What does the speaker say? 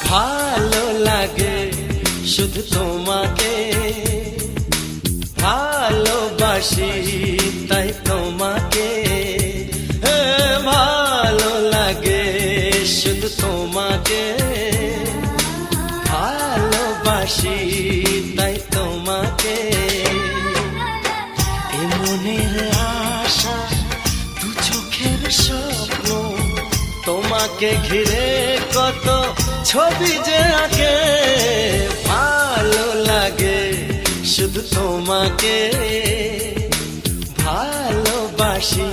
ভালো লাগে শুধু তোমাকে, ভালোবাসি তাই তোমাকে। ভালো লাগে শুধু তোমাকে, ভালোবাসি তাই তোমাকে। এ মনের আশা দু চোখের স্বপ্ন, তোমাকে ঘিরে কত ছবি যে আঁকে। ভালো লাগে শুধু তোমাকে, ভালোবাসি